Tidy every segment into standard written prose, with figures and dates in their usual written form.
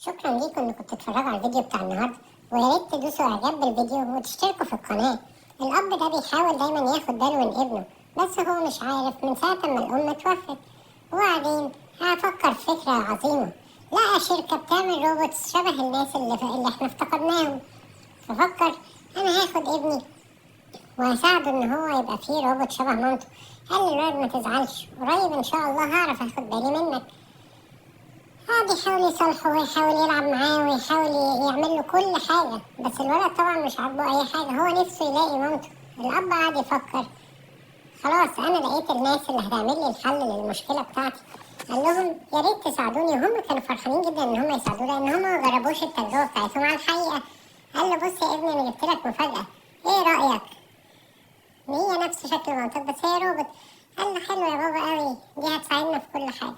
شكرا ليكم انكم بتتفرجوا على الفيديو بتاع النهارده، ويا ريت تدوسوا اعجاب بالفيديو وتشتركوا في القناه. الاب ده بيحاول دايما ياخد باله من ابنه، بس هو مش عارف من ساعه ما الام اتوفت. وبعدين هفكر في فكره عظيمه، لقى شركه بتعمل روبوتس شبه الناس اللي احنا افتقدناهم. ففكر انا هاخد ابني وهساعده ان هو يبقى فيه روبوت شبه مامته. قال للولد ما تزعلش، قريب ان شاء الله هعرف اخد بالي منك. قعد يحاول يصالحه ويحاول يلعب معاه ويحاول يعمل له كل حاجة، بس الولد طبعا مش عاجبه أي حاجة، هو نفسه يلاقي مامته. الأب قعد يفكر، خلاص أنا لقيت الناس اللي هتعمل لي الحل للمشكلة بتاعتي. قال لهم يا ريت تساعدوني، وهم كانوا فرحانين جدا إن هم يساعدوه لأن هم ما جربوش التجربة بتاعتهم على الحقيقة. قال له بص يا ابني أنا جبت لك مفاجأة، إيه رأيك؟ هي نفس شكل مامتك بس هي روبوت. قال له حلو يا بابا قوي، دي هتساعدنا في كل حاجة.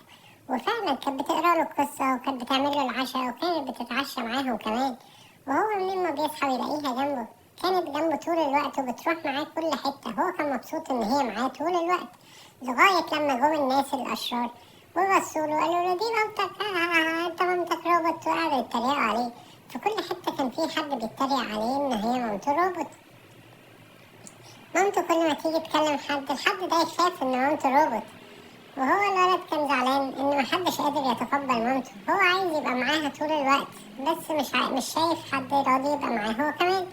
وفعلا كانت بتقرا له القصة وكانت بتعمل له العشاء وكانت بتتعشى معاهم كمان. وهو منين ما بيصحى ويلاقيها جنبه، كانت جنبه طول الوقت وبتروح معاه كل حتة. هو كان مبسوط إن هي معاه طول الوقت، لغاية لما جم الناس الأشرار وبصوا له قالوا له دي مامتك، انت مامتك روبوت، وقعدوا يتريقوا عليه. في كل حتة كان في حد بيتريق عليه إن هي مامته روبوت. مامته كل ما تيجي تكلم الحد ده يخاف إن مامته روبوت. وهو الولد كان زعلان ان محدش قادر يتقبل مامته، هو عايز يبقى معاها طول الوقت بس مش شايف حد راضي يبقى معاه هو كمان.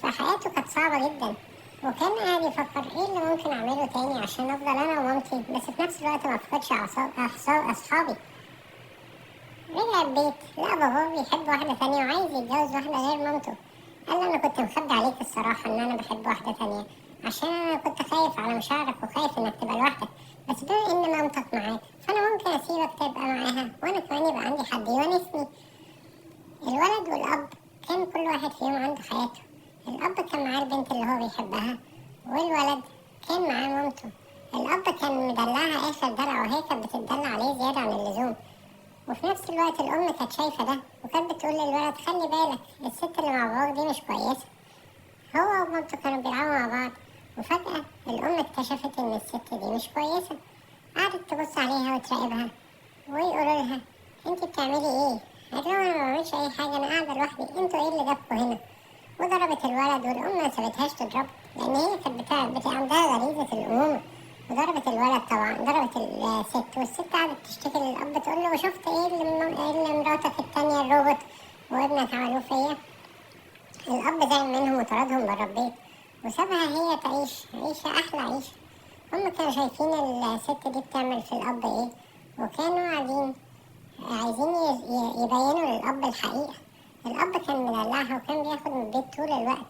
فحياته كانت صعبة جدا، وكان قاعد يفكر ايه اللي ممكن اعمله تاني عشان افضل انا ومامتي بس في نفس الوقت ما افقدش اصحابي. رجع البيت لقى باباه بيحب واحدة تانية وعايز يتجوز واحدة غير مامته. قال له انا كنت مخبي عليك الصراحة ان انا بحب واحدة تانية، عشان انا كنت خايف على مشاعرك وخايف انك تبقى لوحدك، بس بما ان مامتك معاك فانا ممكن اسيبك تبقى معاها وانا كمان يبقى عندي حد يونسني. الولد والاب كان كل واحد فيهم عنده حياته. الاب كان معاه البنت اللي هو بيحبها، والولد كان معاه مامته. الاب كان مدلعها اخر دلع وهي كانت بتدلع عليه زيادة عن اللزوم. وفي نفس الوقت الأم كانت شايفة ده وكانت بتقول للولد خلي بالك الست اللي مع باباك دي مش كويسة. هو ومامته كانوا بيلعبوا مع بعض، وفجأة الأم اكتشفت إن الست دي مش كويسة. قعدت تبص عليها وتراقبها ويقولوا لها انتي بتعملي ايه؟ قالت لهم انا ما بعملش اي حاجة، انا قاعدة لوحدي، انتوا ايه اللي جابكوا هنا؟ وضربت الولد، والأم ما سابتهاش تضربه لأن هي كانت عندها غريزة الأمومة. وضربت الولد طبعا، ضربت الست، والست قعدت تشتكي للأب تقول له شفت ايه اللي مراتك التانية الروبوت وابنك عملوه فيا؟ الأب زعل منهم وطردهم برا البيت وسابها هي تعيش عيشة أحلى عيشة. هم كانوا شايفين الست دي بتعمل في الأب ايه، وكانوا عايزين يبينوا للأب الحقيقة. الأب كان مدلعها وكان بياخد من البيت طول الوقت،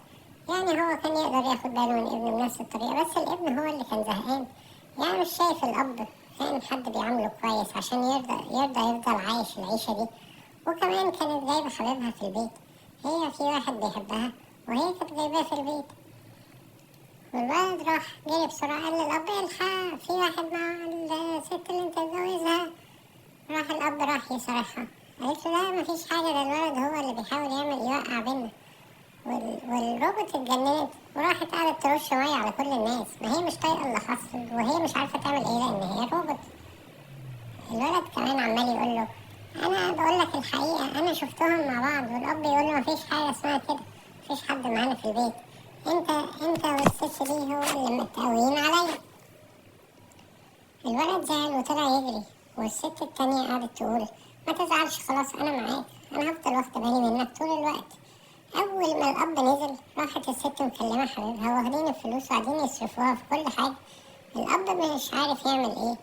يعني هو كان يقدر ياخد باله من ابنه بنفس الطريقة، بس الابن هو اللي كان زهقان. يعني مش شايف الأب كان حد بيعامله كويس عشان يرضى يفضل عايش العيشة دي. وكمان كانت جايبة حبيبها في البيت، هي في واحد بيحبها وهي كانت جايباه في البيت. والولد راح جري بسرعة قال للأب الحق في واحد مع الست اللي انت اتجوزها. راح الأب راح يصارحها، قالت له لا مفيش حاجة، ده الولد هو اللي بيحاول يوقع بينا. والروبوت اتجننت وراحت قعدت ترش مية على كل الناس، ما هي مش طايقة اللي حصل وهي مش عارفة تعمل ايه لأن هي روبوت. الولد كمان عمال يقول له أنا بقول لك الحقيقة، أنا شفتهم مع بعض. والأب يقول له مفيش حاجة اسمها كده، مفيش حد معانا في البيت، انت والست دي هو اللي متقويين عليا. الولد زعل وطلع يجري، والست التانية قعدت تقول ما تزعلش خلاص أنا معاك، أنا هفضل واخدة بالي منك طول الوقت. أول ما الأب نزل راحت الست مكلمة حبيبها واخدين الفلوس وقاعدين يصرفوها في كل حاجة. الأب مش عارف يعمل إيه،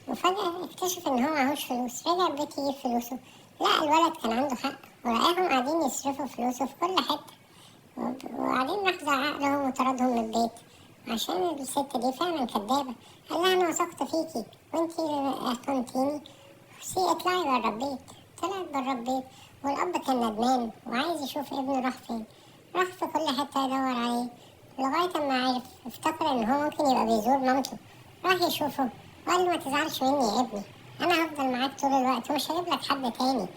وفجأة اكتشف إن هو معهوش فلوس. رجع البيت يجيب فلوسه لقى الولد كان عنده حق، ولقاهم قاعدين يصرفوا فلوسه في كل حتة. وبعدين راح زعق لهم وطردهم من البيت عشان الست دي فعلا كدابة. قال لها أنا وثقت فيكي وانتي خنتيني، اطلعي برا البيت. طلعت برا البيت، والأب كان ندمان وعايز يشوف ابنه راح فين. راح في كل حتة يدور عليه لغاية ما عرف، افتكر إن هو ممكن يبقى بيزور مامته. راح يشوفه وقال له ما تزعلش مني يا ابني، أنا هفضل معاك طول الوقت ومش هجيب لك حد تاني.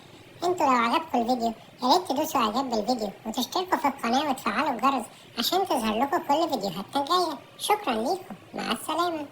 انتوا لو عجبكم الفيديو يا ريت تدوسوا اعجاب بالفيديو وتشتركوا في القناة وتفعلوا الجرس عشان تظهر لكم كل فيديوهاتنا الجاية. شكرا ليكم، مع السلامة.